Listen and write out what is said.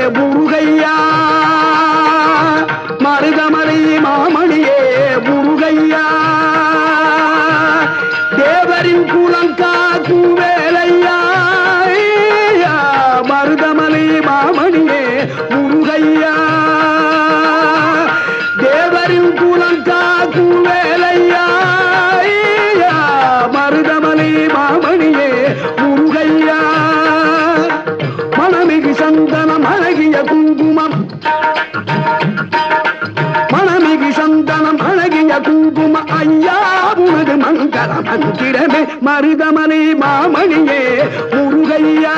முருகையா மருதமலை மாமணியே முருகையா தேவரின் குலங்காக்கும் வேலையா மருதமலை மாமணியே முருகையா தேவரின் குலங்காக்கும் வேலையா மருதமலை மாமணியே முருகையா மணமிகு சந்தனம் அழகிய குங்குமம் மணமிகு சந்தனம் அழகிய குங்கும ஐயா உனது மங்கள மந்திரமே மருதமலை மாமணியே முருகையா